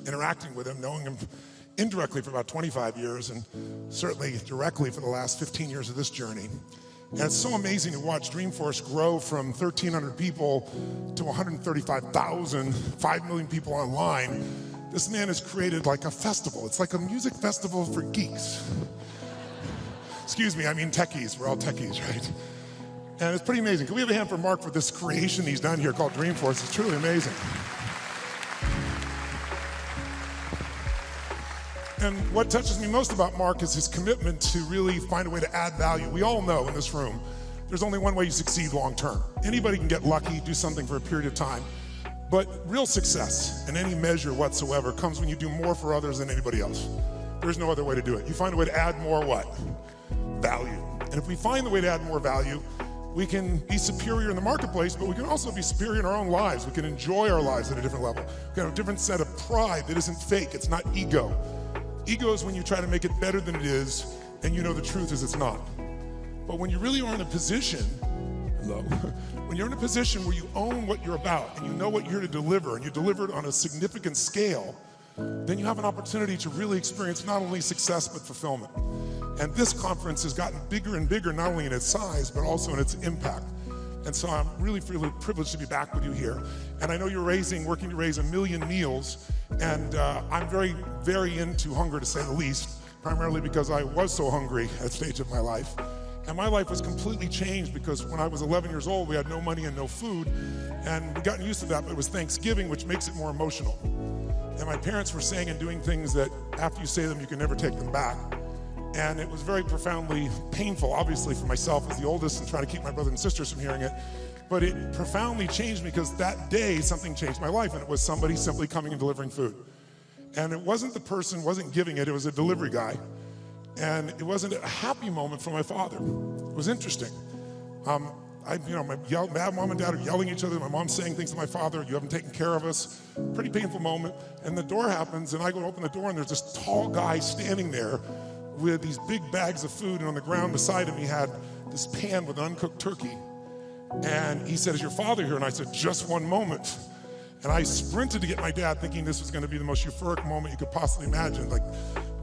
interacting with him, knowing him indirectly for about 25 years, and certainly directly for the last 15 years of this journey. And it's so amazing to watch Dreamforce grow from 1,300 people to 135,000, 5 million people online. This man has created like a festival. It's like a music festival for geeks. Excuse me, I mean techies. We're all techies, right? And it's pretty amazing. Can we have a hand for Mark for this creation he's done here called Dreamforce? It's truly amazing. And what touches me most about Mark is his commitment to really find a way to add value. We all know in this room, there's only one way you succeed long term. Anybody can get lucky, do something for a period of time. But real success in any measure whatsoever comes when you do more for others than anybody else. There's no other way to do it. You find a way to add more what? Value. And if we find the way to add more value, we can be superior in the marketplace, but we can also be superior in our own lives. We can enjoy our lives at a different level. We can have a different set of pride that isn't fake. It's not ego. Ego is when you try to make it better than it is, and you know the truth is it's not. But when you really are in a position, when you're in a position where you own what you're about, and you know what you're here to deliver, and you deliver it on a significant scale, then you have an opportunity to really experience not only success, but fulfillment. And this conference has gotten bigger and bigger, not only in its size, but also in its impact. And so I'm really privileged to be back with you here. And I know you're working to raise 1 million meals, and I'm very, very into hunger, to say the least, primarily because I was so hungry at a stage of my life. And my life was completely changed because when I was 11 years old, we had no money and no food, and we gotten used to that, but it was Thanksgiving, which makes it more emotional. And my parents were saying and doing things that after you say them, you can never take them back. And it was very profoundly painful, obviously, for myself as the oldest and trying to keep my brothers and sisters from hearing it. But it profoundly changed me because that day, something changed my life, and it was somebody simply coming and delivering food. And it wasn't the person, wasn't giving it, it was a delivery guy. And it wasn't a happy moment for my father. It was interesting. My mom and dad are yelling at each other. My mom's saying things to my father, you haven't taken care of us. Pretty painful moment. And the door happens, and I go to open the door, and there's this tall guy standing there with these big bags of food, and on the ground beside him he had this pan with uncooked turkey. And he said, is your father here? And I said, just one moment. And I sprinted to get my dad, thinking this was going to be the most euphoric moment you could possibly imagine. Like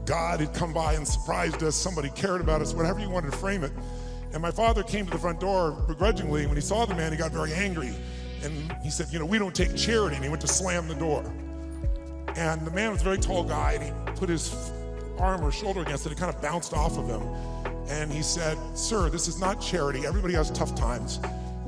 God had come by and surprised us, somebody cared about us, whatever you wanted to frame it. And my father came to the front door begrudgingly. When he saw the man, he got very angry. And he said, we don't take charity. And he went to slam the door. And the man was a very tall guy, and he put his arm or shoulder against it. It kind of bounced off of him. And he said, sir, this is not charity. Everybody has tough times.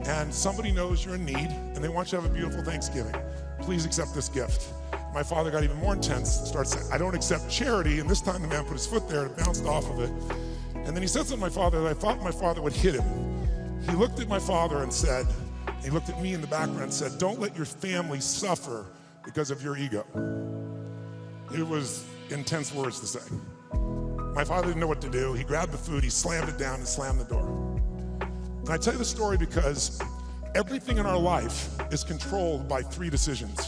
And somebody knows you're in need, and they want you to have a beautiful Thanksgiving. Please accept this gift. My father got even more intense, started saying, I don't accept charity. And this time the man put his foot there and it bounced off of it. And then he said something to my father that I thought my father would hit him. He looked at my father and said, he looked at me in the background and said, don't let your family suffer because of your ego. It was intense words to say. My father didn't know what to do. He grabbed the food, he slammed it down and slammed the door. And I tell you the story because everything in our life is controlled by 3 decisions.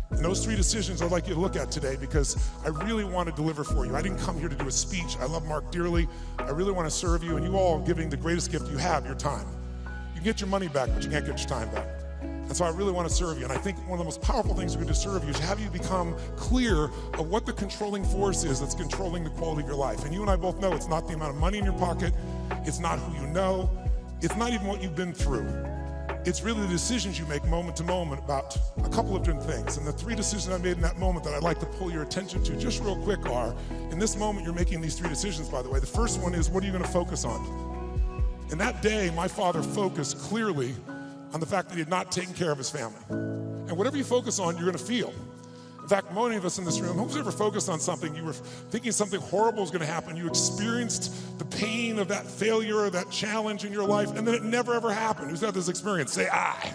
And those 3 decisions I'd like you to look at today because I really want to deliver for you. I didn't come here to do a speech. I love Mark dearly. I really want to serve you, and you all are giving the greatest gift you have, your time. You can get your money back, but you can't get your time back. And so I really want to serve you. And I think one of the most powerful things we can do to serve you is have you become clear of what the controlling force is that's controlling the quality of your life. And you and I both know it's not the amount of money in your pocket. It's not who you know. It's not even what you've been through. It's really the decisions you make moment to moment about a couple of different things. And the 3 decisions I made in that moment that I'd like to pull your attention to just real quick are, in this moment you're making these 3 decisions, by the way. The first one is, what are you going to focus on? And that day, my father focused clearly on the fact that he had not taken care of his family. And whatever you focus on, you're going to feel. In fact, many of us in this room, who's ever focused on something, you were thinking something horrible was going to happen, you experienced the pain of that failure or that challenge in your life, and then it never ever happened. Who's had this experience? Say, I.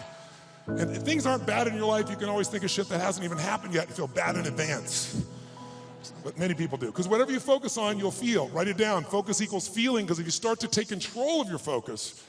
And if things aren't bad in your life, you can always think of shit that hasn't even happened yet and feel bad in advance. But many people do. Because whatever you focus on, you'll feel. Write it down. Focus equals feeling, because if you start to take control of your focus,